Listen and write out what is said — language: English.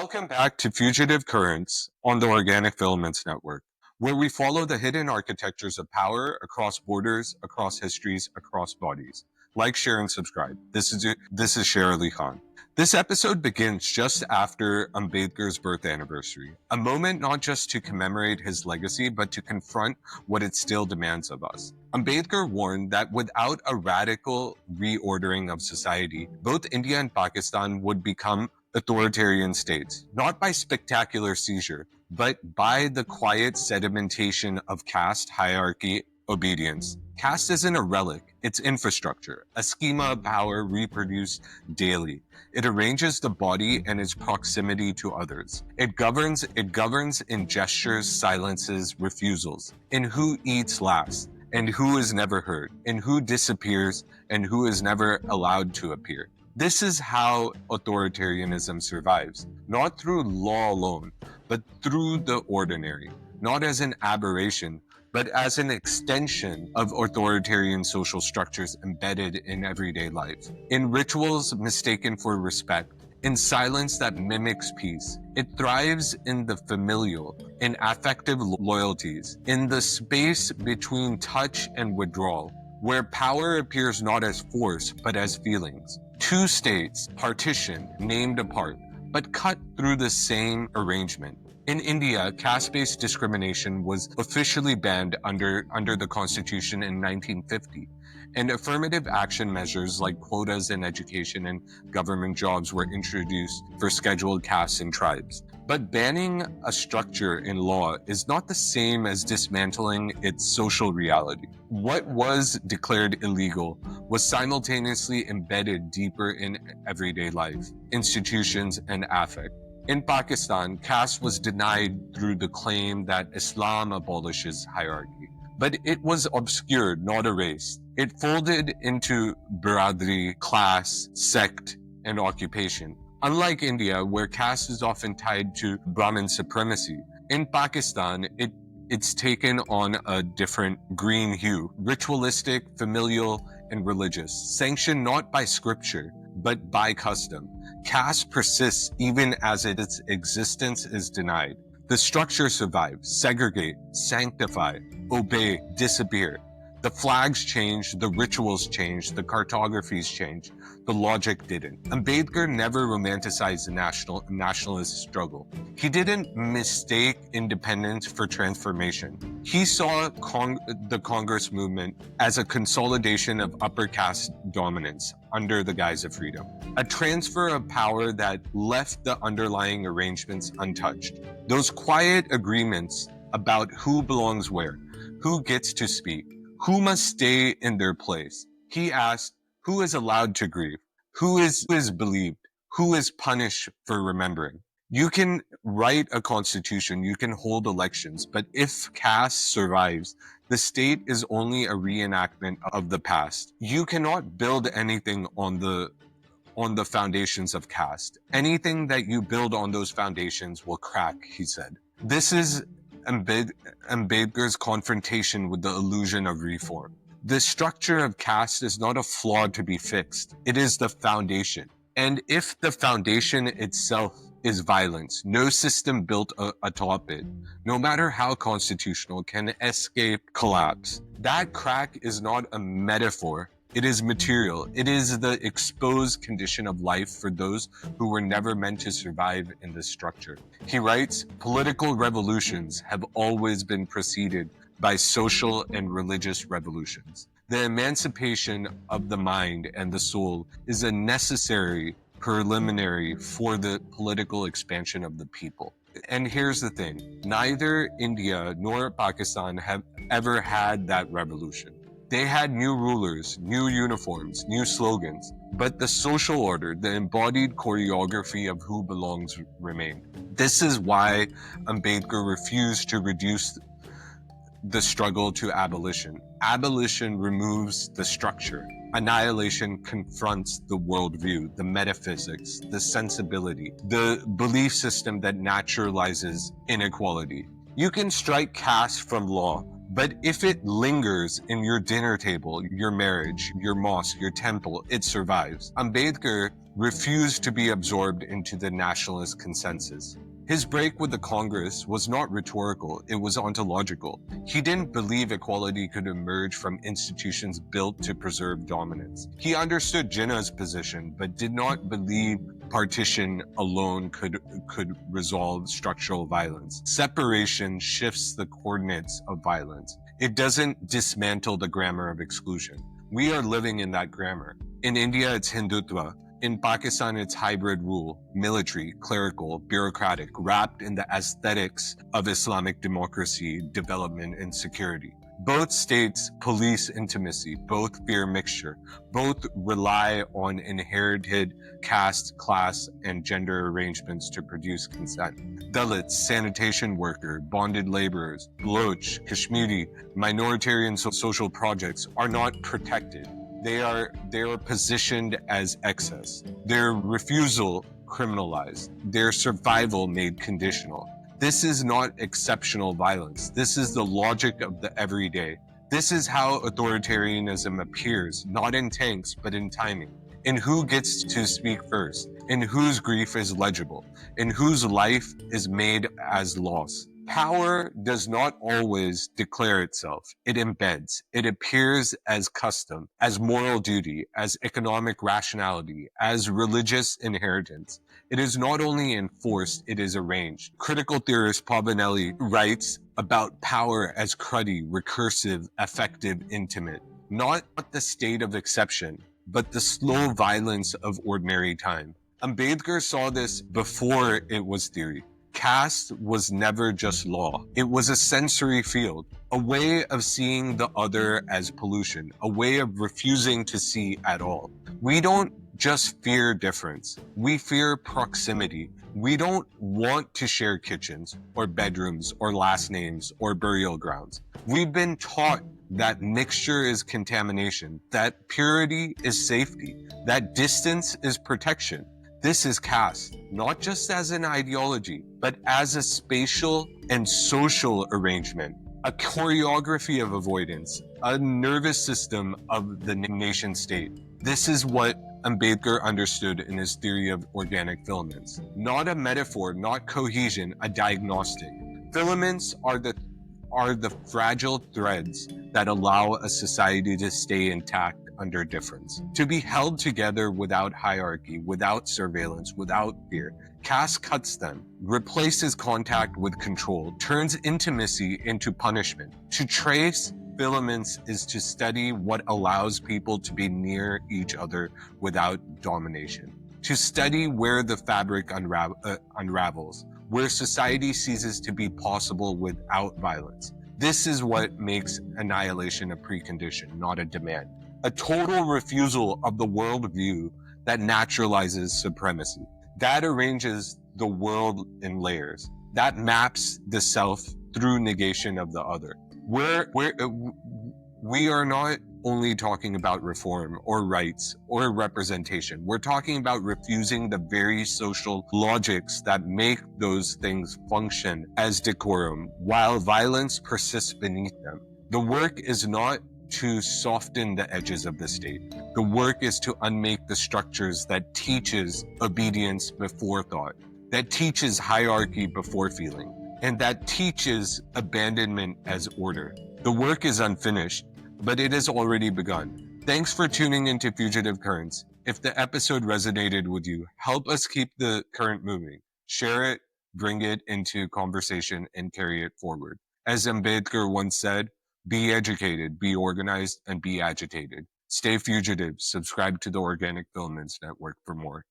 Welcome back to Fugitive Currents on the Organic Filaments Network, where we follow the hidden architectures of power across borders, across histories, across bodies. Like, share, and subscribe. This is Sher Ali Khan. This episode begins just after Ambedkar's birth anniversary, a moment not just to commemorate his legacy, but to confront what it still demands of us. Ambedkar warned that without a radical reordering of society, both India and Pakistan would become authoritarian states, not by spectacular seizure, but by the quiet sedimentation of caste, hierarchy, obedience. Caste isn't a relic, it's infrastructure, a schema of power reproduced daily. It arranges the body and its proximity to others. It governs in gestures, silences, refusals, in who eats last, and who is never heard, in who disappears, and who is never allowed to appear. This is how authoritarianism survives, not through law alone, but through the ordinary, not as an aberration, but as an extension of authoritarian social structures embedded in everyday life. In rituals mistaken for respect, in silence that mimics peace. It thrives in the familial, in affective loyalties, in the space between touch and withdrawal, where power appears not as force, but as feelings. Two states, partition, named apart, but cut through the same arrangement. In India, caste-based discrimination was officially banned under the Constitution in 1950, and affirmative action measures like quotas in education and government jobs were introduced for scheduled castes and tribes. But banning a structure in law is not the same as dismantling its social reality. What was declared illegal was simultaneously embedded deeper in everyday life, institutions, and affect. In Pakistan, caste was denied through the claim that Islam abolishes hierarchy. But it was obscured, not erased. It folded into biradri, class, sect, and occupation. Unlike India, where caste is often tied to Brahmin supremacy, in Pakistan, it's taken on a different green hue, ritualistic, familial, and religious, sanctioned not by scripture, but by custom. Caste persists even as its existence is denied. The structure survives, segregate, sanctify, obey, disappear. The flags changed, the rituals changed, the cartographies changed, the logic didn't. Ambedkar never romanticized the nationalist struggle. He didn't mistake independence for transformation. He saw the Congress movement as a consolidation of upper caste dominance under the guise of freedom. A transfer of power that left the underlying arrangements untouched. Those quiet agreements about who belongs where, who gets to speak, who must stay in their place. He asked, who is allowed to grieve? Who is believed? Who is punished for remembering? You can write a constitution, you can hold elections, but if caste survives, the state is only a reenactment of the past. You cannot build anything on the foundations of caste. Anything that you build on those foundations will crack, he said. This is Ambedkar's confrontation with the illusion of reform. The structure of caste is not a flaw to be fixed. It is the foundation. And if the foundation itself is violence, no system built atop it, no matter how constitutional, can escape collapse. That crack is not a metaphor. It is material. It is the exposed condition of life for those who were never meant to survive in this structure. He writes, political revolutions have always been preceded by social and religious revolutions. The emancipation of the mind and the soul is a necessary preliminary for the political expansion of the people. And here's the thing, neither India nor Pakistan have ever had that revolution. They had new rulers, new uniforms, new slogans, but the social order, the embodied choreography of who belongs remained. This is why Ambedkar refused to reduce the struggle to abolition. Abolition removes the structure. Annihilation confronts the worldview, the metaphysics, the sensibility, the belief system that naturalizes inequality. You can strike caste from law, but if it lingers in your dinner table, your marriage, your mosque, your temple, it survives. Ambedkar refused to be absorbed into the nationalist consensus. His break with the Congress was not rhetorical, it was ontological. He didn't believe equality could emerge from institutions built to preserve dominance. He understood Jinnah's position, but did not believe partition alone could resolve structural violence. Separation shifts the coordinates of violence. It doesn't dismantle the grammar of exclusion. We are living in that grammar. In India, it's Hindutva. In Pakistan, it's hybrid rule, military, clerical, bureaucratic, wrapped in the aesthetics of Islamic democracy, development, and security. Both states police intimacy, both fear mixture, both rely on inherited caste, class, and gender arrangements to produce consent. Dalits, sanitation worker, bonded laborers, Baloch, Kashmiri, minoritarian social projects are not protected. They are positioned as excess. Their refusal criminalized. Their survival made conditional. This is not exceptional violence. This is the logic of the everyday. This is how authoritarianism appears, not in tanks, but in timing. In who gets to speak first, in whose grief is legible, in whose life is made as loss. Power does not always declare itself. It embeds. It appears as custom, as moral duty, as economic rationality, as religious inheritance. It is not only enforced, it is arranged. Critical theorist Pavanelli writes about power as cruddy, recursive, affective, intimate. Not the state of exception, but the slow violence of ordinary time. Ambedkar saw this before it was theory. Caste was never just law. It was a sensory field, a way of seeing the other as pollution, a way of refusing to see at all. We don't just fear difference. We fear proximity. We don't want to share kitchens or bedrooms or last names or burial grounds. We've been taught that mixture is contamination, that purity is safety, that distance is protection. This is caste, not just as an ideology, but as a spatial and social arrangement, a choreography of avoidance, a nervous system of the nation state. This is what Ambedkar understood in his theory of organic filaments. Not a metaphor, not cohesion, a diagnostic. Filaments are the fragile threads that allow a society to stay intact under difference, to be held together without hierarchy, without surveillance, without fear. Caste cuts them, replaces contact with control, turns intimacy into punishment. To trace filaments is to study what allows people to be near each other without domination. To study where the fabric unravels, where society ceases to be possible without violence. This is what makes annihilation a precondition, not a demand. A total refusal of the worldview that naturalizes supremacy, that arranges the world in layers, that maps the self through negation of the other. We are not only talking about reform or rights or representation. We're talking about refusing the very social logics that make those things function as decorum, while violence persists beneath them. The work is not to soften the edges of the state. The work is to unmake the structures that teaches obedience before thought, that teaches hierarchy before feeling, and that teaches abandonment as order. The work is unfinished, but it has already begun. Thanks for tuning into Fugitive Currents. If the episode resonated with you, help us keep the current moving. Share it, bring it into conversation, and carry it forward. As Ambedkar once said, be educated, be organized, and be agitated. Stay fugitive. Subscribe to the Organic Filaments Network for more.